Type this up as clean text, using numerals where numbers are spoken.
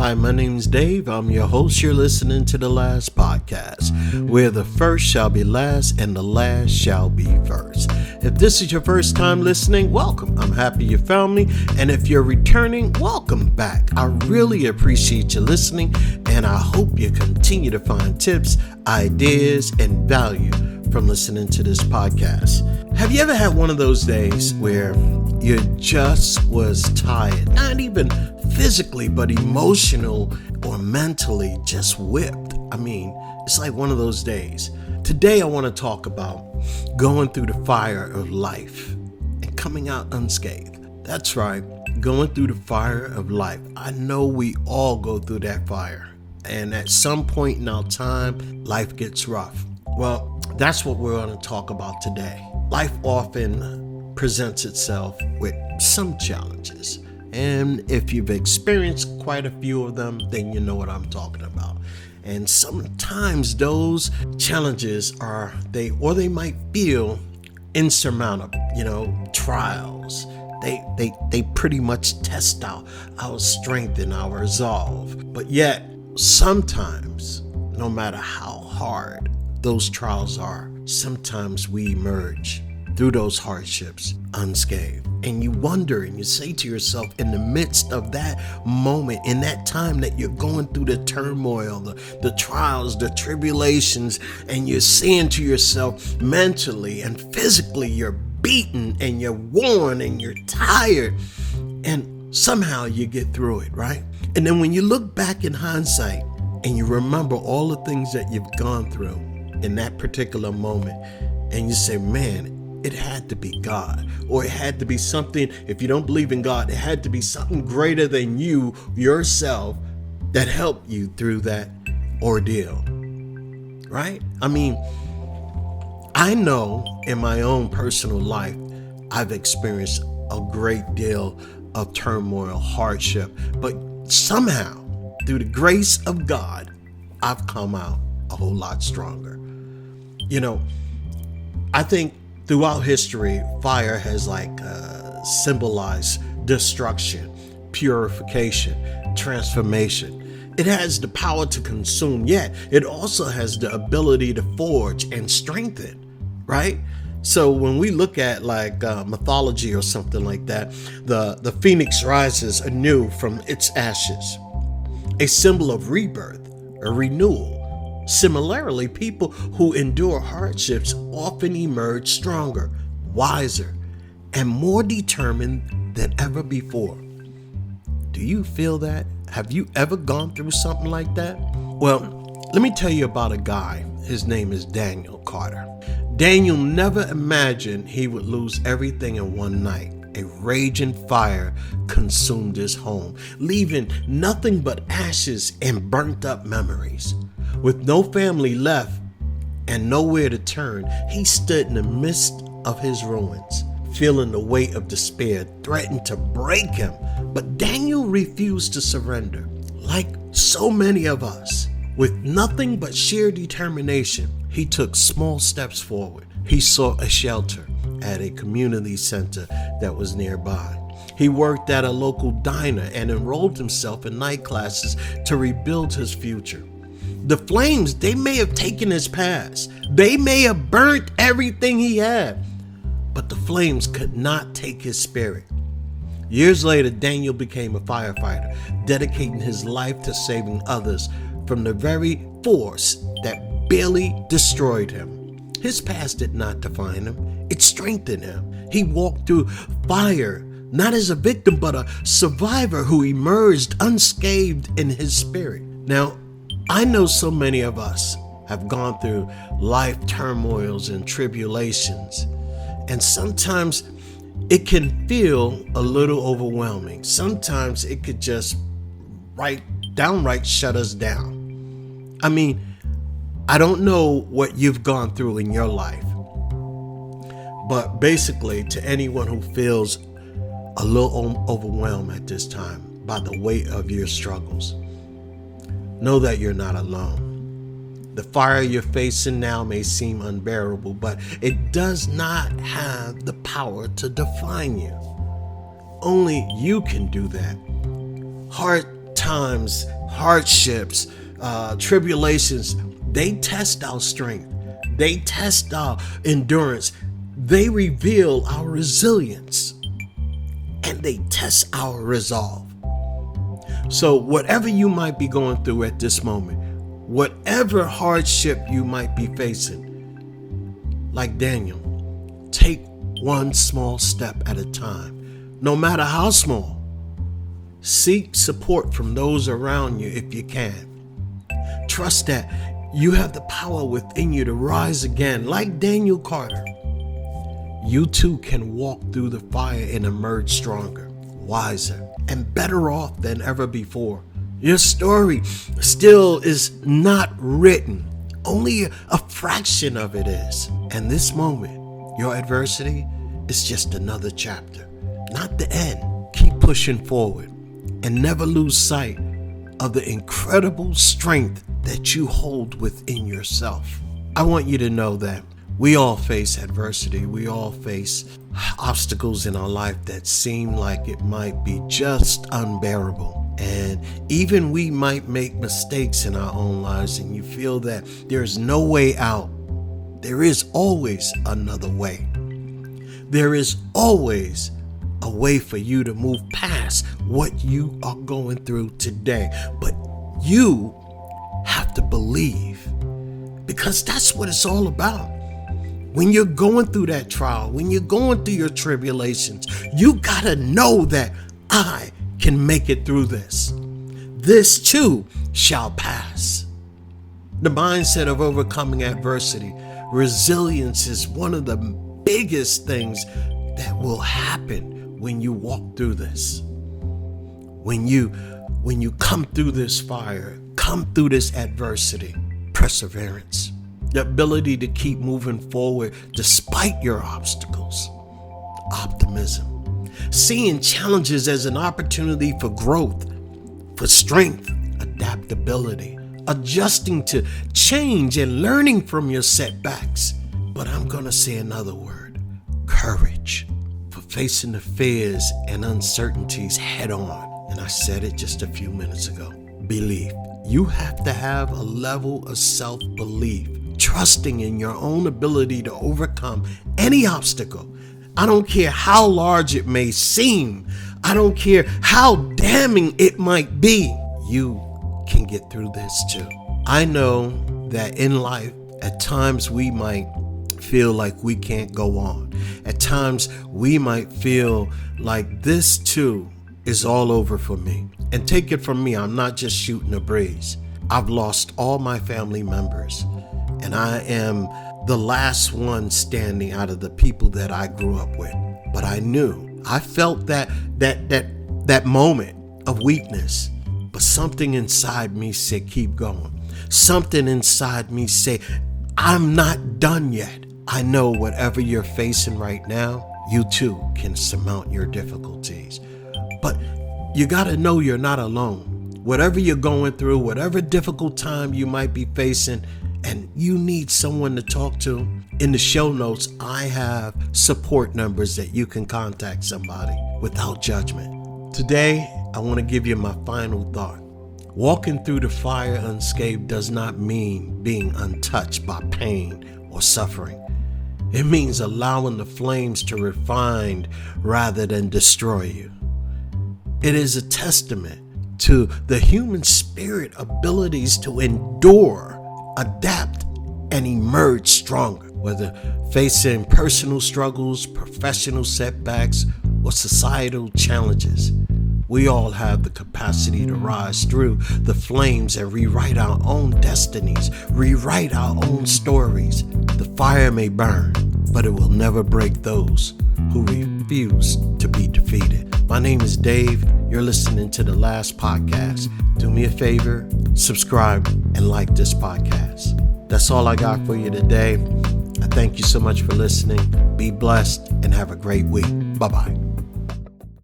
Hi, my name's Dave. I'm your host. You're listening to The Last Podcast, where the first shall be last and the last shall be first. If this is your first time listening, welcome. I'm happy you found me. And if you're returning, welcome back. I really appreciate you listening, and I hope you continue to find tips, ideas, and value from listening to this podcast. Have you ever had one of those days where you just was tired, not even physically, but emotional or mentally just whipped? I mean, it's like one of those days. Today, I want to talk about going through the fire of life and coming out unscathed. That's right, going through the fire of life. I know we all go through that fire, and at some point in our time, life gets rough. Well, that's what we're going to talk about today. Life often presents itself with some challenges. And if you've experienced quite a few of them, then you know what I'm talking about. And sometimes those challenges they might feel insurmountable, trials. They pretty much test out our strength and our resolve. But yet, sometimes, no matter how hard those trials are, sometimes we emerge through those hardships unscathed. And you wonder and you say to yourself, in the midst of that moment, in that time that you're going through the turmoil, the trials, the tribulations, and you're saying to yourself mentally and physically, you're beaten and you're worn and you're tired, and somehow you get through it, right? And then when you look back in hindsight and you remember all the things that you've gone through in that particular moment, and you say, man, it had to be God, or it had to be something. If you don't believe in God, it had to be something greater than you yourself that helped you through that ordeal, right? I mean, I know in my own personal life, I've experienced a great deal of turmoil, hardship, but somehow through the grace of God, I've come out a whole lot stronger. I think throughout history, fire has symbolized destruction, purification, transformation. It has the power to consume, yet it also has the ability to forge and strengthen, right? So when we look at mythology or something like that, the phoenix rises anew from its ashes, a symbol of rebirth, a renewal. Similarly, people who endure hardships often emerge stronger, wiser, and more determined than ever before. Do you feel that? Have you ever gone through something like that? Well, let me tell you about a guy. His name is Daniel Carter. Daniel never imagined he would lose everything in one night. A raging fire consumed his home, leaving nothing but ashes and burnt up memories. With no family left and nowhere to turn, he stood in the midst of his ruins, feeling the weight of despair threatened to break him. But Daniel refused to surrender. Like so many of us, with nothing but sheer determination, he took small steps forward. He sought a shelter at a community center that was nearby. He worked at a local diner and enrolled himself in night classes to rebuild his future. The flames, they may have taken his past. They may have burnt everything he had, but the flames could not take his spirit. Years later, Daniel became a firefighter, dedicating his life to saving others from the very force that barely destroyed him. His past did not define him. It strengthened him. He walked through fire, not as a victim, but a survivor who emerged unscathed in his spirit. Now, I know so many of us have gone through life turmoils and tribulations, and sometimes it can feel a little overwhelming. Sometimes it could just downright shut us down. I mean, I don't know what you've gone through in your life, but basically, to anyone who feels a little overwhelmed at this time by the weight of your struggles, know that you're not alone. The fire you're facing now may seem unbearable, but it does not have the power to define you. Only you can do that. times, hardships, tribulations, they test our strength. They test our endurance. They reveal our resilience. And they test our resolve. So whatever you might be going through at this moment, whatever hardship you might be facing, like Daniel, take one small step at a time, no matter how small. Seek support from those around you if you can. Trust that you have the power within you to rise again, like Daniel Carter. You too can walk through the fire and emerge stronger, wiser, and better off than ever before. Your story still is not written. Only a fraction of it is. And this moment, your adversity is just another chapter, not the end. Keep pushing forward and never lose sight of the incredible strength that you hold within yourself. I want you to know that we all face adversity. We all face obstacles in our life that seem like it might be just unbearable. And even we might make mistakes in our own lives and you feel that there's no way out. There is always another way. There is always a way for you to move past what you are going through today. But you have to believe, because that's what it's all about. When you're going through that trial, when you're going through your tribulations, you gotta know that I can make it through this. This too shall pass. The mindset of overcoming adversity, resilience is one of the biggest things that will happen when you walk through this. When you come through this fire, come through this adversity, perseverance. The ability to keep moving forward despite your obstacles. Optimism. Seeing challenges as an opportunity for growth, for strength, adaptability, adjusting to change and learning from your setbacks. But I'm going to say another word, courage, for facing the fears and uncertainties head on. And I said it just a few minutes ago. Belief. You have to have a level of self-belief, trusting in your own ability to overcome any obstacle. I don't care how large it may seem. I don't care how damning it might be. You can get through this too. I know that in life, at times we might feel like we can't go on. At times we might feel like this too is all over for me. And take it from me, I'm not just shooting a breeze. I've lost all my family members, and I am the last one standing out of the people that I grew up with. But I felt that moment of weakness, but something inside me said, keep going. Something inside me said, I'm not done yet. I know whatever you're facing right now, you too can surmount your difficulties. But you got to know you're not alone. Whatever you're going through, whatever difficult time you might be facing, and you need someone to talk to, in the show notes, I have support numbers that you can contact somebody without judgment. Today, I want to give you my final thought. Walking through the fire unscathed does not mean being untouched by pain or suffering. It means allowing the flames to refine rather than destroy you. It is a testament to the human spirit abilities to endure, adapt, and emerge stronger. Whether facing personal struggles, professional setbacks, or societal challenges, we all have the capacity to rise through the flames and rewrite our own destinies, rewrite our own stories. The fire may burn, but it will never break those who refuse to be defeated. My name is Dave. You're listening to The Last Podcast. Do me a favor, subscribe and like this podcast. That's all I got for you today. I thank you so much for listening. Be blessed and have a great week. Bye-bye.